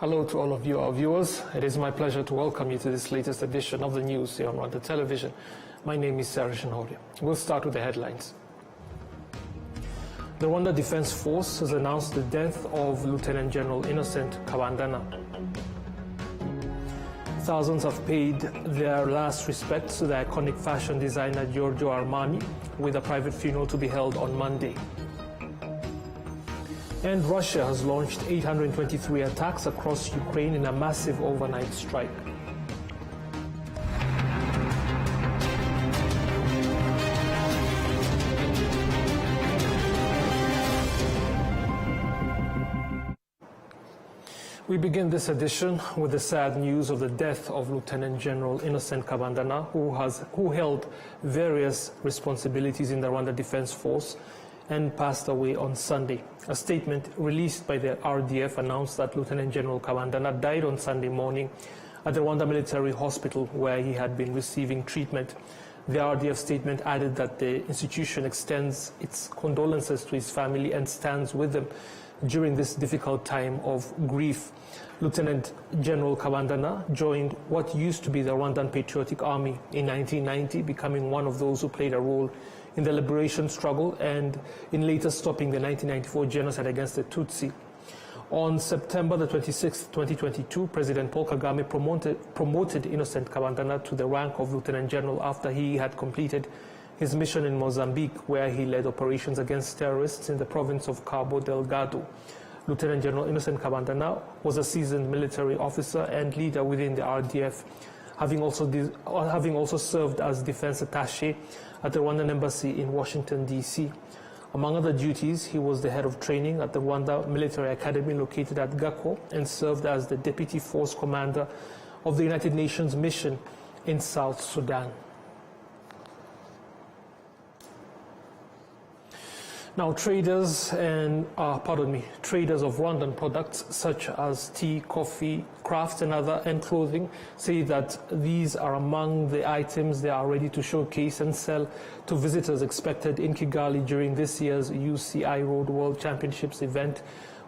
Hello to all of you, our viewers. It is my pleasure to welcome you to this latest edition of the news here on Rwanda Television. My name is Sarah Shinhori. We'll start with the headlines. The Rwanda Defense Force has announced the death of Lieutenant General Innocent Kabandana. Thousands have paid their last respects to the iconic fashion designer Giorgio Armani, with a private funeral to be held on Monday. And Russia has launched 823 attacks across Ukraine in a massive overnight strike. We begin this edition with the sad news of the death of Lieutenant General Innocent Kabandana, who held various responsibilities in the Rwanda Defense Force and passed away on Sunday. A statement released by the RDF announced that Lieutenant General Kabandana died on Sunday morning at the Rwanda Military Hospital, where he had been receiving treatment. The RDF statement added that the institution extends its condolences to his family and stands with them during this difficult time of grief. Lieutenant General Kabandana joined what used to be the Rwandan Patriotic Army in 1990, becoming one of those who played a role in the liberation struggle and in later stopping the 1994 genocide against the Tutsi. On September the 26th, 2022, President Paul Kagame promoted Innocent Kabandana to the rank of Lieutenant General after he had completed his mission in Mozambique, where he led operations against terrorists in the province of Cabo Delgado. Lieutenant General Innocent Kabandana was a seasoned military officer and leader within the RDF, having also served as defense attaché at the Rwandan Embassy in Washington, D.C. Among other duties, he was the head of training at the Rwanda Military Academy located at Gako and served as the Deputy Force Commander of the United Nations mission in South Sudan. Now, traders of Rwandan products such as tea, coffee, crafts and clothing say that these are among the items they are ready to showcase and sell to visitors expected in Kigali during this year's UCI Road World Championships event,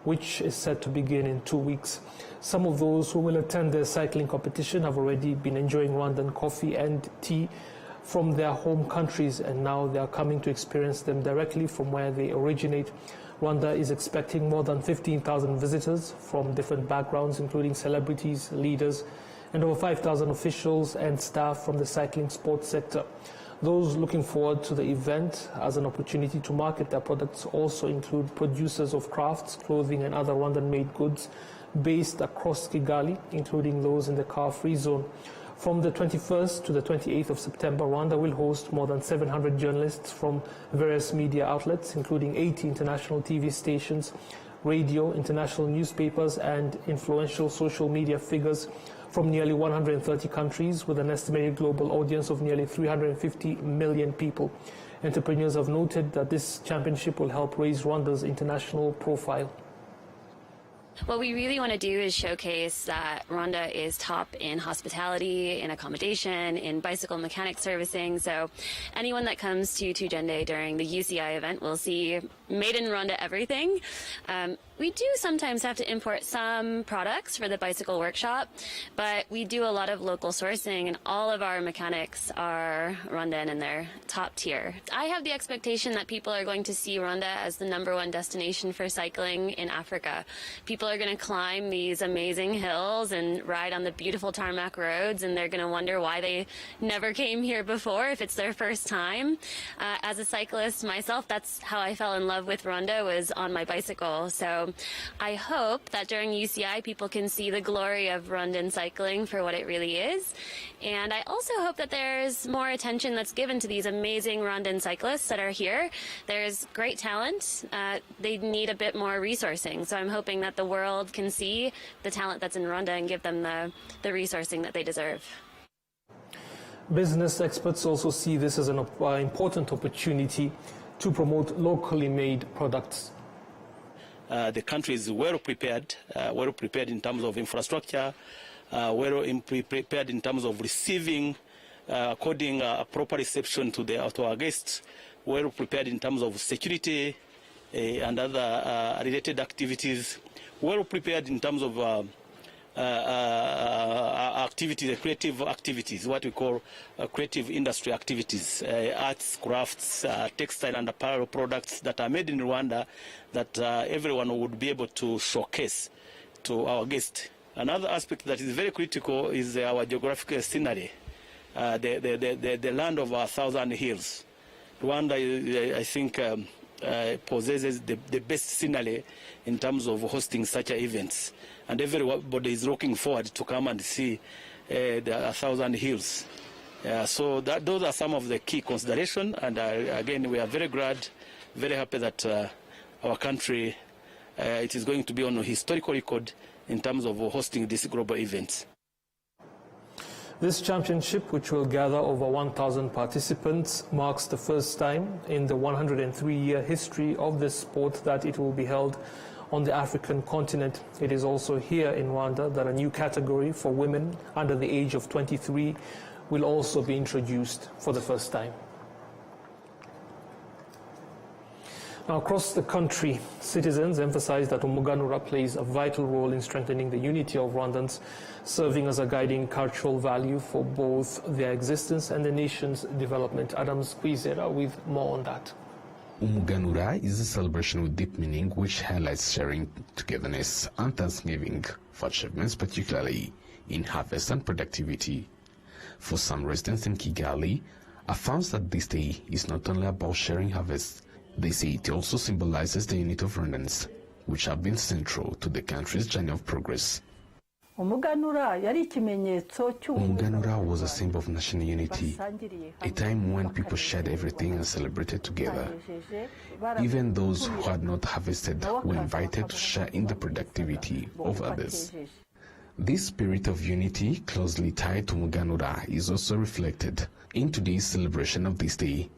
which is set to begin in 2 weeks. Some of those who will attend the cycling competition have already been enjoying Rwandan coffee and tea from their home countries, and now they are coming to experience them directly from where they originate. Rwanda is expecting more than 15,000 visitors from different backgrounds, including celebrities, leaders, and over 5,000 officials and staff from the cycling sports sector. Those looking forward to the event as an opportunity to market their products also include producers of crafts, clothing, and other Rwandan-made goods based across Kigali, including those in the car-free zone. From the 21st to the 28th of September, Rwanda will host more than 700 journalists from various media outlets, including 80 international TV stations, radio, international newspapers, and influential social media figures from nearly 130 countries, with an estimated global audience of nearly 350 million people. Entrepreneurs have noted that this championship will help raise Rwanda's international profile. What we really want to do is showcase that Rwanda is top in hospitality, in accommodation, in bicycle mechanic servicing. So anyone that comes to Tujende during the UCI event will see made in Rwanda everything. We do sometimes have to import some products for the bicycle workshop, but we do a lot of local sourcing, and all of our mechanics are Rwandan and they're top tier. I have the expectation that people are going to see Rwanda as the #1 destination for cycling in Africa. People are going to climb these amazing hills and ride on the beautiful tarmac roads, and they're going to wonder why they never came here before if it's their first time. As a cyclist myself, that's how I fell in love with Rwanda, was on my bicycle. So I hope that during UCI people can see the glory of Rwandan cycling for what it really is. And I also hope that there's more attention that's given to these amazing Rwandan cyclists that are here. There's great talent. They need a bit more resourcing. So I'm hoping that the world can see the talent that's in Rwanda and give them the resourcing that they deserve. Business experts also see this as an important opportunity to promote locally made products. The country is well prepared in terms of infrastructure, prepared in terms of receiving, according a proper reception to our guests, well prepared in terms of security and other related activities, well prepared in terms of activities, creative activities, what we call creative industry activities, arts, crafts, textile and apparel products that are made in Rwanda that everyone would be able to showcase to our guests. Another aspect that is very critical is our geographical scenery, the land of 1,000 hills. Rwanda, I think, possesses the best scenery in terms of hosting such events, and everybody is looking forward to come and see the 1,000 hills. So those are some of the key considerations, and again, we are very glad, very happy that our country it is going to be on a historical record in terms of hosting these global events. This championship, which will gather over 1,000 participants, marks the first time in the 103-year history of this sport that it will be held on the African continent. It is also here in Rwanda that a new category for women under the age of 23 will also be introduced for the first time. Now, across the country, citizens emphasize that Umuganura plays a vital role in strengthening the unity of Rwandans, serving as a guiding cultural value for both their existence and the nation's development. Adams Kwizera with more on that. Umuganura is a celebration with deep meaning which highlights sharing, togetherness and thanksgiving for achievements, particularly in harvest and productivity. For some residents in Kigali, affirms that this day is not only about sharing harvest. They say it also symbolizes the unity of Rwandans, which have been central to the country's journey of progress. Umuganura was a symbol of national unity, a time when people shared everything and celebrated together. Even those who had not harvested were invited to share in the productivity of others. This spirit of unity, closely tied to Umuganura, is also reflected in today's celebration of this day,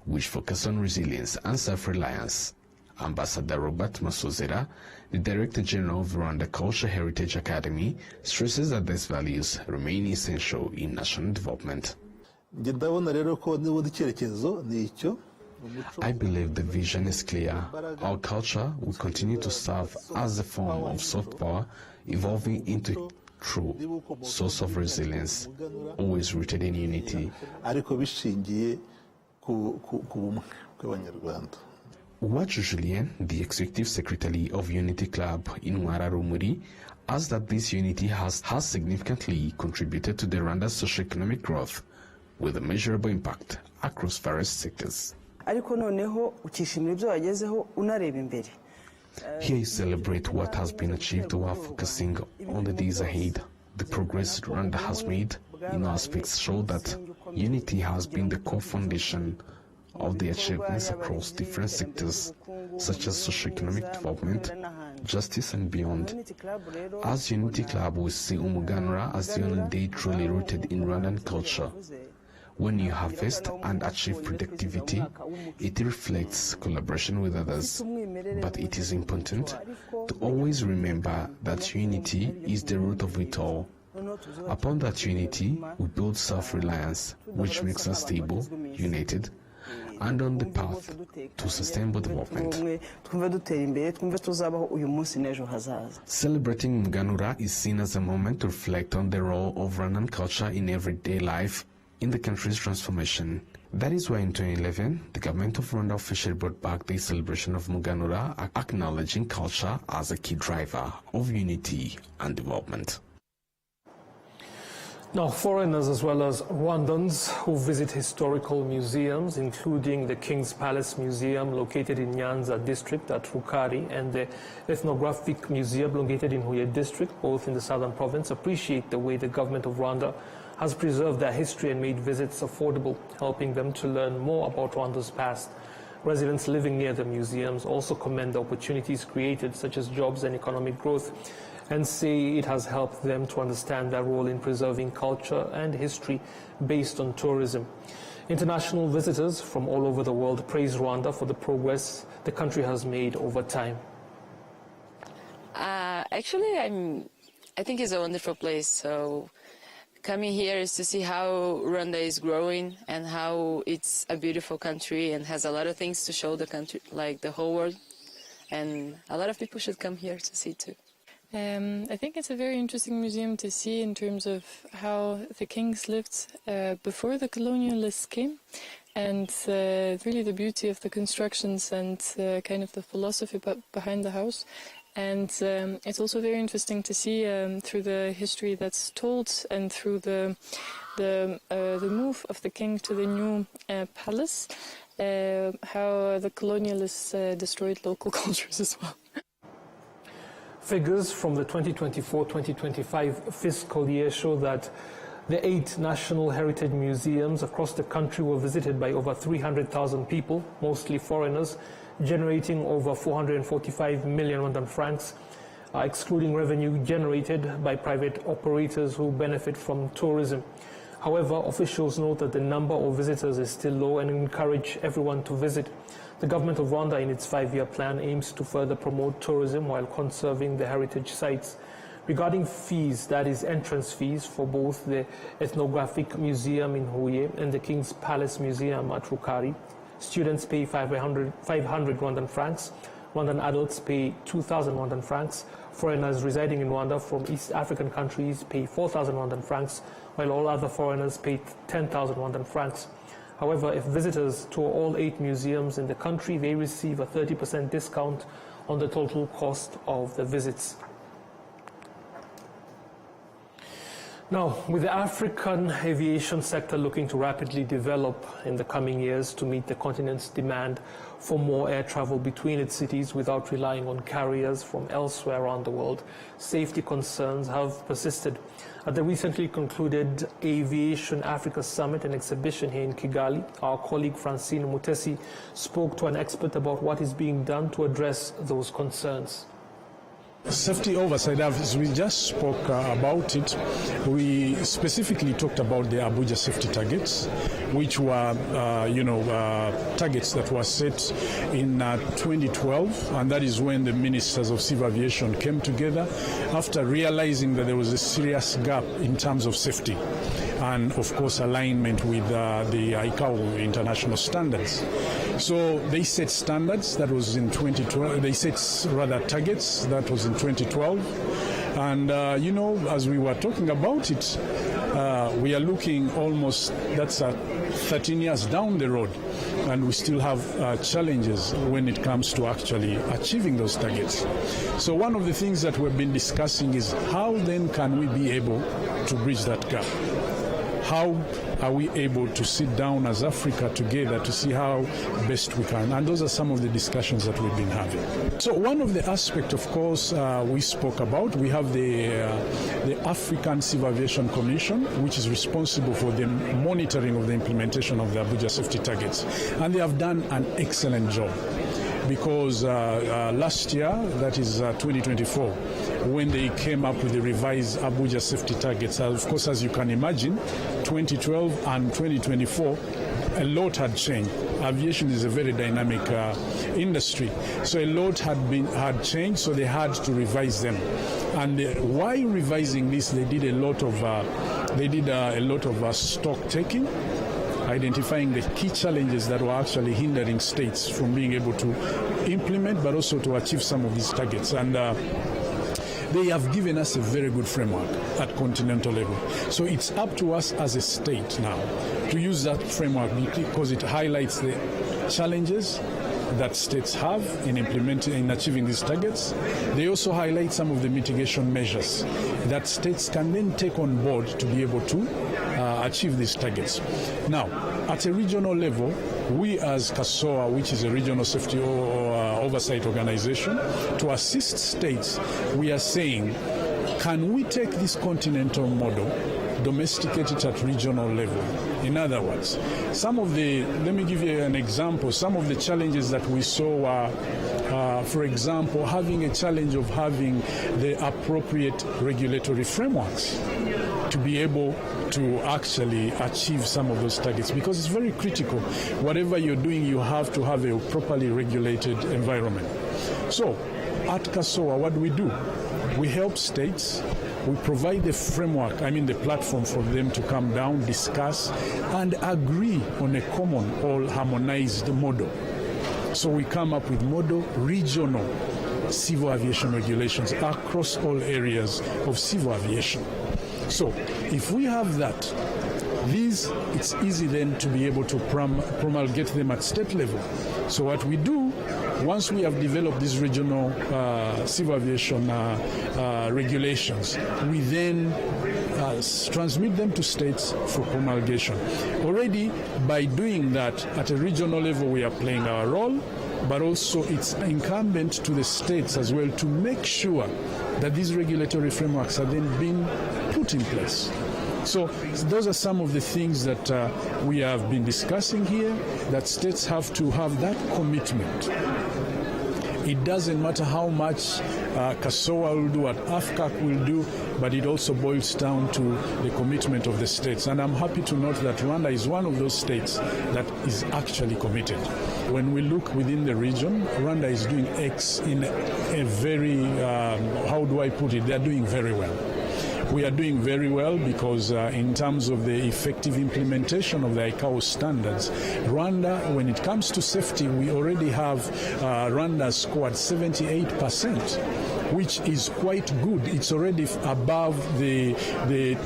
which focus on resilience and self-reliance. Ambassador Robert Masozera, the Director General of Rwanda Culture Heritage Academy, stresses that these values remain essential in national development. I believe the vision is clear. Our culture will continue to serve as a form of soft power, evolving into a true source of resilience, always rooted in unity. Uwacu Julien, the Executive Secretary of Unity Club in Rumuri, adds that this unity has significantly contributed to the Rwanda's socio-economic growth, with a measurable impact across various sectors. Here you celebrate what has been achieved while focusing on the days ahead. The progress Rwanda has made in all aspects show that unity has been the core foundation of the achievements across different sectors, such as socio-economic development, justice and beyond. As Unity Club, we see Umuganura as the only day truly rooted in Rwandan culture. When you harvest and achieve productivity, it reflects collaboration with others. But it is important to always remember that unity is the root of it all. Upon that unity, we build self-reliance, which makes us stable, united, and on the path to sustainable development. Celebrating Umuganura is seen as a moment to reflect on the role of Rwandan culture in everyday life in the country's transformation. That is why in 2011, the government of Rwanda officially brought back the celebration of Umuganura, acknowledging culture as a key driver of unity and development. Now, foreigners as well as Rwandans who visit historical museums, including the King's Palace Museum located in Nyanza district at Rukari and the Ethnographic Museum located in Huye district, both in the southern province, appreciate the way the government of Rwanda has preserved their history and made visits affordable, helping them to learn more about Rwanda's past. Residents living near the museums also commend the opportunities created, such as jobs and economic growth, and say it has helped them to understand their role in preserving culture and history based on tourism. International visitors from all over the world praise Rwanda for the progress the country has made over time. Actually, I think it's a wonderful place. So coming here is to see how Rwanda is growing and how it's a beautiful country and has a lot of things to show the country, like the whole world. And a lot of people should come here to see too. I think it's a very interesting museum to see in terms of how the kings lived before the colonialists came, and really the beauty of the constructions and kind of the philosophy behind the house. And it's also very interesting to see through the history that's told and through the move of the king to the new palace, how the colonialists destroyed local cultures as well. Figures from the 2024-2025 fiscal year show that the 8 national heritage museums across the country were visited by over 300,000 people, mostly foreigners, generating over 445 million Rwandan francs, excluding revenue generated by private operators who benefit from tourism. However, officials note that the number of visitors is still low and encourage everyone to visit. The government of Rwanda, in its 5-year plan, aims to further promote tourism while conserving the heritage sites. Regarding fees, that is entrance fees for both the Ethnographic Museum in Huye and the King's Palace Museum at Rukari, students pay 500 Rwandan francs, Rwandan adults pay 2,000 Rwandan francs, foreigners residing in Rwanda from East African countries pay 4,000 Rwandan francs, while all other foreigners pay 10,000 Rwandan francs. However, if visitors tour all 8 museums in the country, they receive a 30% discount on the total cost of the visits. Now, with the African aviation sector looking to rapidly develop in the coming years to meet the continent's demand for more air travel between its cities without relying on carriers from elsewhere around the world, safety concerns have persisted. At the recently concluded Aviation Africa Summit and exhibition here in Kigali, our colleague Francine Mutesi spoke to an expert about what is being done to address those concerns. Safety oversight, as we just spoke about it, we specifically talked about the Abuja safety targets, which were, targets that were set in 2012, and that is when the ministers of civil aviation came together after realizing that there was a serious gap in terms of safety and, of course, alignment with the ICAO international standards. So they set standards, that was in 2012, they set rather targets, that was in 2012. And, as we were talking about it, we are looking almost, that's 13 years down the road, and we still have challenges when it comes to actually achieving those targets. So one of the things that we've been discussing is how then can we be able to bridge that gap? How are we able to sit down as Africa together to see how best we can? And those are some of the discussions that we've been having. So one of the aspects, of course, we spoke about, we have the African Civil Aviation Commission, which is responsible for the monitoring of the implementation of the Abuja safety targets. And they have done an excellent job. Because last year, that is 2024, when they came up with the revised Abuja safety targets, of course, as you can imagine, 2012 and 2024, a lot had changed. Aviation is a very dynamic industry, so a lot had changed, so they had to revise them. And while revising this, they did a lot of stock taking, identifying the key challenges that were actually hindering states from being able to implement but also to achieve some of these targets. And they have given us a very good framework at continental level. So it's up to us as a state now to use that framework because it highlights the challenges that states have in achieving these targets. They also highlight some of the mitigation measures that states can then take on board to be able to achieve these targets. Now, at a regional level, we as CASOA, which is a regional safety oversight organization, to assist states, we are saying, can we take this continental model, domesticate it at regional level? In other words, let me give you an example. Some of the challenges that we saw were, for example, having a challenge of having the appropriate regulatory frameworks to be able to actually achieve some of those targets, because it's very critical. Whatever you're doing, you have to have a properly regulated environment. So, at CASOA, what do? We help states. We provide the framework, the platform for them to come down, discuss, and agree on a common, all harmonized model. So we come up with model regional civil aviation regulations across all areas of civil aviation. So if we have that, it's easy then to be able to promulgate them at state level. So what we do, once we have developed these regional civil aviation regulations, we then transmit them to states for promulgation. Already, by doing that, at a regional level, we are playing our role, but also it's incumbent to the states as well to make sure that these regulatory frameworks are then being put in place. So those are some of the things that we have been discussing here, that states have to have that commitment. It doesn't matter how much CASOA will do, what AFCAC will do, but it also boils down to the commitment of the states. And I'm happy to note that Rwanda is one of those states that is actually committed. When we look within the region, Rwanda is doing in a very, how do I put it, they're doing very well. We are doing very well because in terms of the effective implementation of the ICAO standards, Rwanda, when it comes to safety, we already have Rwanda scored 78%, which is quite good. It's already above the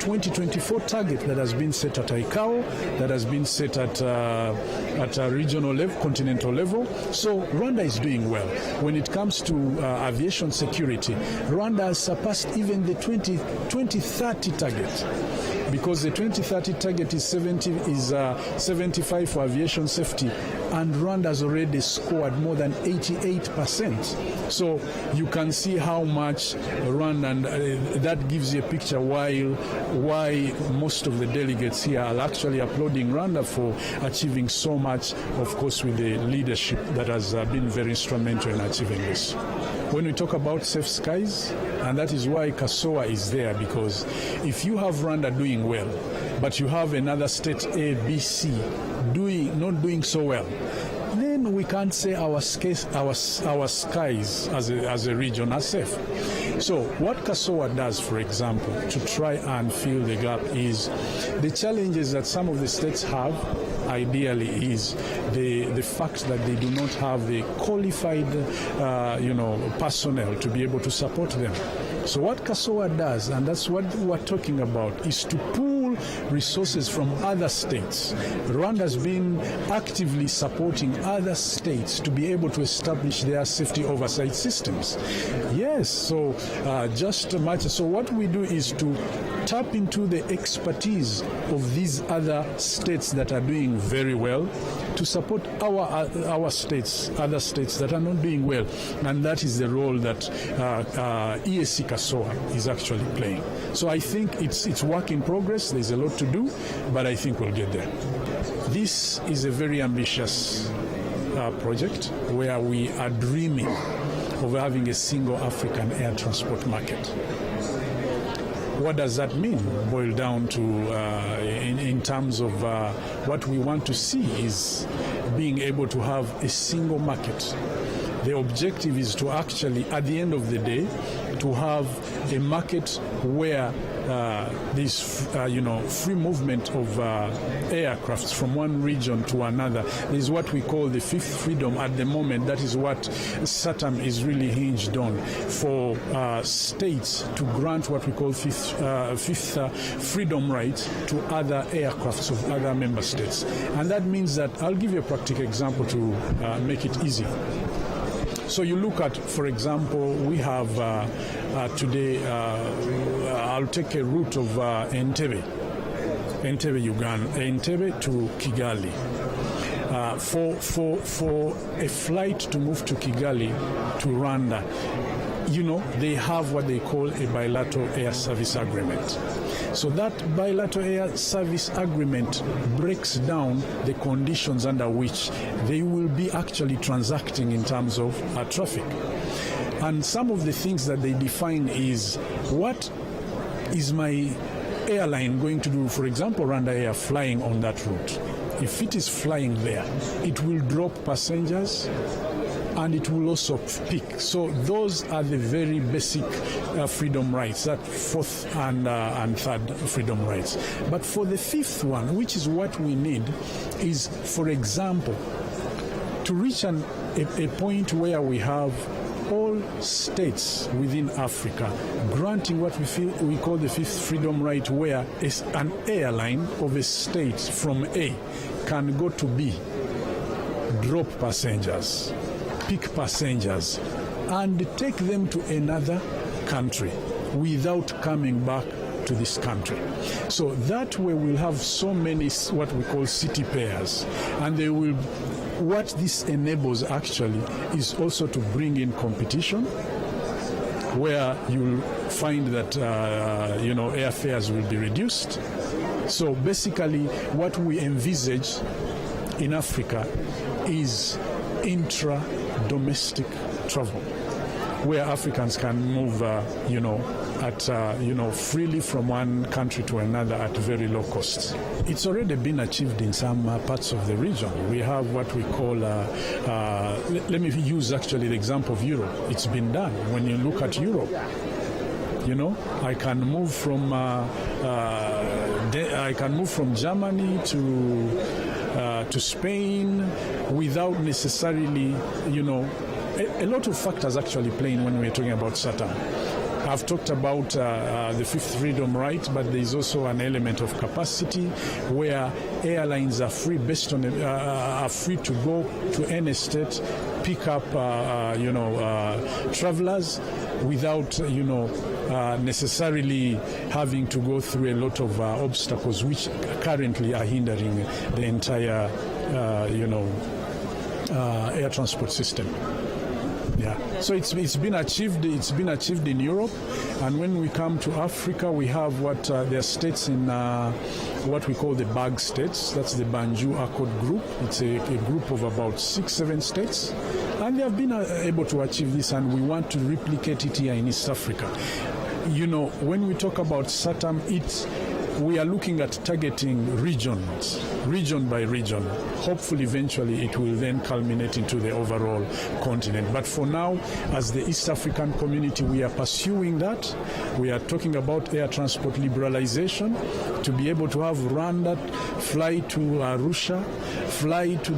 2024 target that has been set at ICAO, that has been set at a regional level, continental level. So Rwanda is doing well. When it comes to aviation security, Rwanda has surpassed even the 2030 target, because the 2030 target is 75 for aviation safety, and Rwanda has already scored more than 88%. So you can see how much Rwanda, and that gives you a picture why most of the delegates here are actually applauding Rwanda for achieving so much, of course, with the leadership that has been very instrumental in achieving this. When we talk about safe skies, and that is why CASOA is there, because if you have Rwanda doing well, but you have another state A, B, C not doing so well, then we can't say our skies as a region are safe. So what CASOA does, for example, to try and fill the gap is the challenges that some of the states have, ideally, is the fact that they do not have the qualified personnel to be able to support them. So what CASOA does, and that's what we're talking about, is to pool resources from other states. Rwanda has been actively supporting other states to be able to establish their safety oversight systems. Yes, so so what we do is to tap into the expertise of these other states that are doing very well to support our states, other states that are not doing well. And that is the role that EAC CASOA is actually playing. So I think it's work in progress. There's a lot to do, but I think we'll get there. This is a very ambitious project where we are dreaming of having a single African air transport market. What does that mean? Boil down to, in terms of what we want to see is being able to have a single market. The objective is to actually, at the end of the day, to have a market where there's free movement of aircrafts from one region to another. This is what we call the fifth freedom at the moment. That is what SATAM is really hinged on, for states to grant what we call fifth freedom right to other aircrafts of other member states. And that means that, I'll give you a practical example to make it easy. So you look at, for example, we have today, I'll take a route of Entebbe, Uganda, Entebbe to Kigali. For a flight to move to Kigali, to Rwanda, they have what they call a bilateral air service agreement. So that bilateral air service agreement breaks down the conditions under which they will be actually transacting in terms of traffic. And some of the things that they define is, what is my airline going to do? For example, Rwanda Air flying on that route. If it is flying there, it will drop passengers and it will also pick. So those are the very basic freedom rights, that fourth and third freedom rights. But for the fifth one, which is what we need, is, for example, to reach a point where we have all states within Africa, granting what we call the fifth freedom right, where an airline of a state from A can go to B, drop passengers, pick passengers, and take them to another country without coming back to this country. So that way we'll have so many what we call city pairs, and they will. What this enables actually is also to bring in competition, where you'll find that airfares will be reduced. So basically, what we envisage in Africa is intra-domestic travel, where Africans can move, freely from one country to another at very low costs. It's already been achieved in some parts of the region. We have what we call, let me use actually the example of Europe. It's been done. When you look at Europe, I can move from Germany to Spain without necessarily, a lot of factors actually playing when we're talking about Saturn. I've talked about the fifth freedom right, but there is also an element of capacity where airlines are free based on are free to go to any state, pick up travelers without necessarily having to go through a lot of obstacles which currently are hindering the entire air transport system. Yeah. So it's been achieved. It's been achieved in Europe, and when we come to Africa, we have there are states in what we call the BAG states. That's the Banjul Accord Group. It's a group of about 6-7 states, and they have been able to achieve this, and we want to replicate it here in East Africa. When we talk about SATAM, we are looking at targeting regions, region by region. Hopefully, eventually, it will then culminate into the overall continent. But for now, as the East African community, we are pursuing that. We are talking about air transport liberalization to be able to have Rwanda fly to Arusha, fly to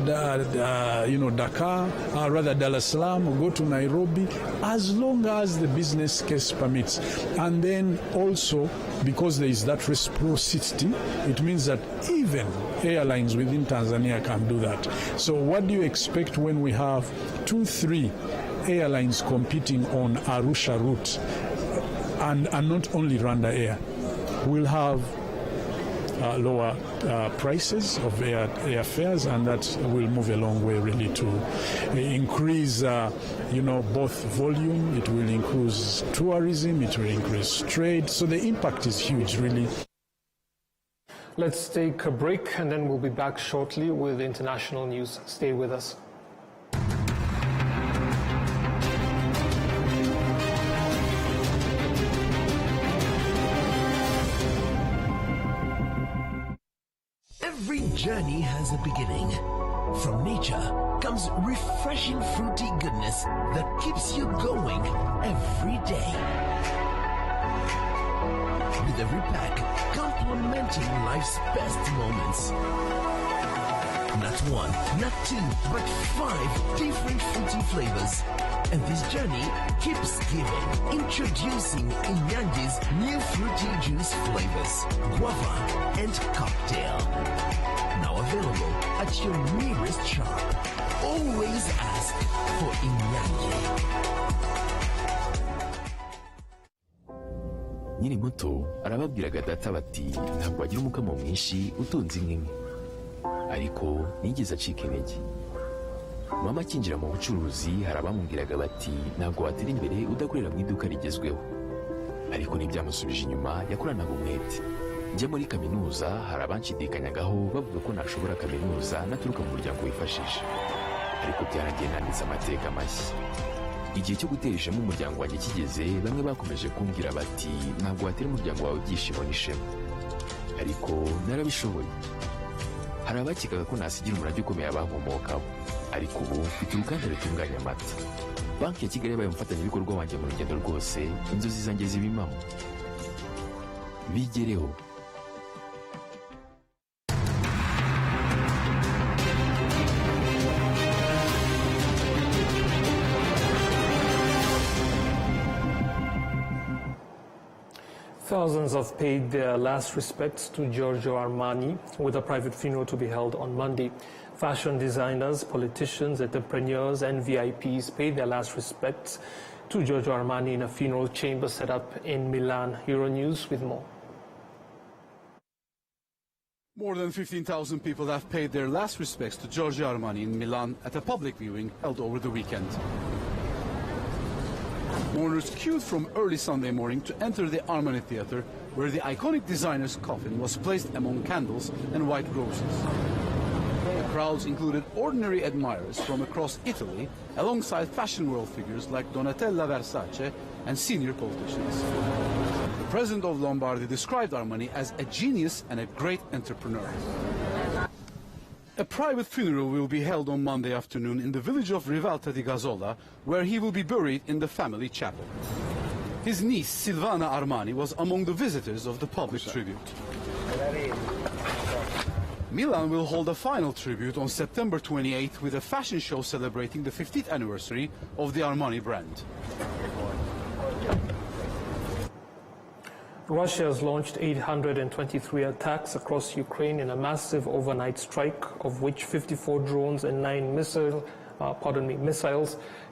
Dakar, or rather Dar es Salaam, or go to Nairobi, as long as the business case permits. And then also, because there is that reciprocity, it means that even airlines within Tanzania can do that. So what do you expect when we have 2-3 airlines competing on Arusha route, and not only Rwanda Air? We'll have lower prices of airfares, and that will move a long way really to increase both volume. It will increase tourism, it will increase trade, so the impact is huge really. Let's take a break, and then we'll be back shortly with international news. Stay with us. Every journey has a beginning. From nature comes refreshing fruity goodness that keeps you going every day. With every pack complementing life's best moments. Not one, not two, but 5 different fruity flavors. And this journey keeps giving. Introducing Inyange's new fruity juice flavors, guava and cocktail. Now available at your nearest shop. Always ask for Inyange. Nyiri muto arababwiraga data bati ntabwo agira umukamo mwinshi utunze inka imwe, ariko nigeze acika intege. Mama akinjira mu bucuruzi hari abamubwiraga bati ntabwo watera imbere udakorera mu iduka rigezweho, ariko ntibyamusubije inyuma, yakoranaga umwete. Njya muri kaminuza hari abanshidikanyagaho bavuga ko nashobora kaminuza naturuka mu muryango wifashisha, ariko byaragiye nanditse amateka mashya. Igihe cyo gutera ishema umuryango wanjye kigeze, bamwe bakomeje kumbwira bati ntabwo watera umuryango wawe ibyishimo n'ishema, ariko narabishoboye. Hari abakekaga ko nasigira umurage ukomeye abankomokaho, ariko ubu mfite uruganda rutunganya amata. Banki ya Kigali yabaye umufatanyabikorwa wanjye mu rugendo rwose, inzozi zanjye ziba impamo. Bigereho. Thousands have paid their last respects to Giorgio Armani, with a private funeral to be held on Monday. Fashion designers, politicians, entrepreneurs, and VIPs paid their last respects to Giorgio Armani in a funeral chamber set up in Milan. Euronews with more. More than 15,000 people have paid their last respects to Giorgio Armani in Milan at a public viewing held over the weekend. Mourners queued from early Sunday morning to enter the Armani Theatre, where the iconic designer's coffin was placed among candles and white roses. The crowds included ordinary admirers from across Italy, alongside fashion world figures like Donatella Versace and senior politicians. The president of Lombardy described Armani as a genius and a great entrepreneur. A private funeral will be held on Monday afternoon in the village of Rivalta di Gazzola, where he will be buried in the family chapel. His niece, Silvana Armani, was among the visitors of the public tribute. Milan will hold a final tribute on September 28th with a fashion show celebrating the 50th anniversary of the Armani brand. Russia has launched 823 attacks across Ukraine in a massive overnight strike, of which 54 drones and 9 missiles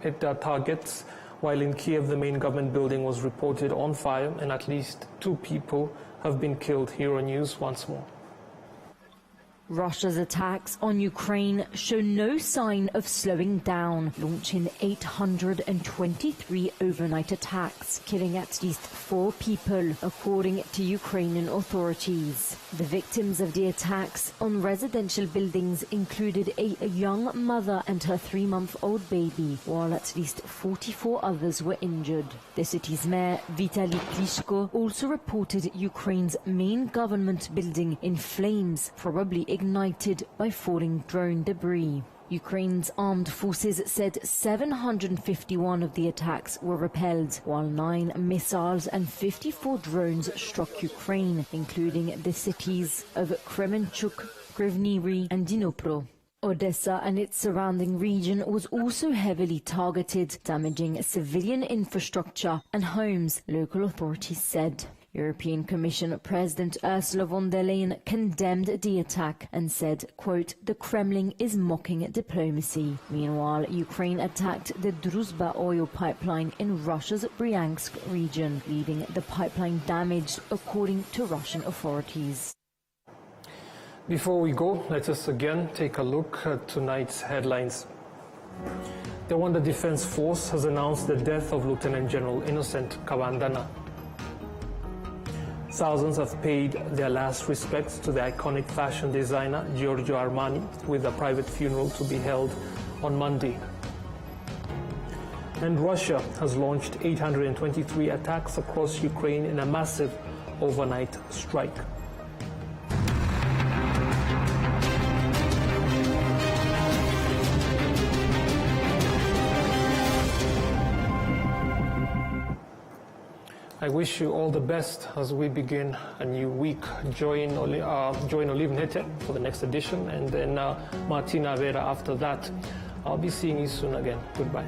hit their targets, while in Kiev the main government building was reported on fire and at least 2 people have been killed. Euronews once more. Russia's attacks on Ukraine show no sign of slowing down, launching 823 overnight attacks, killing at least 4 people, according to Ukrainian authorities. The victims of the attacks on residential buildings included a young mother and her 3-month-old baby, while at least 44 others were injured. The city's mayor, Vitaly Klitschko, also reported Ukraine's main government building in flames, probably ignited by falling drone debris. Ukraine's armed forces said 751 of the attacks were repelled, while 9 missiles and 54 drones struck Ukraine, including the cities of Kremenchuk, Krivny and Dnipro. Odessa and its surrounding region was also heavily targeted, damaging civilian infrastructure and homes, local authorities said. European Commission President Ursula von der Leyen condemned the attack and said, quote, "The Kremlin is mocking diplomacy." Meanwhile, Ukraine attacked the Druzhba oil pipeline in Russia's Bryansk region, leaving the pipeline damaged, according to Russian authorities. Before we go, let us again take a look at tonight's headlines. The Rwanda Defense Force has announced the death of Lieutenant General Innocent Kabandana. Thousands have paid their last respects to the iconic fashion designer Giorgio Armani, with a private funeral to be held on Monday. And Russia has launched 823 attacks across Ukraine in a massive overnight strike. I wish you all the best as we begin a new week. Join Olive Nete for the next edition, and then Martina Vera after that. I'll be seeing you soon again. Goodbye.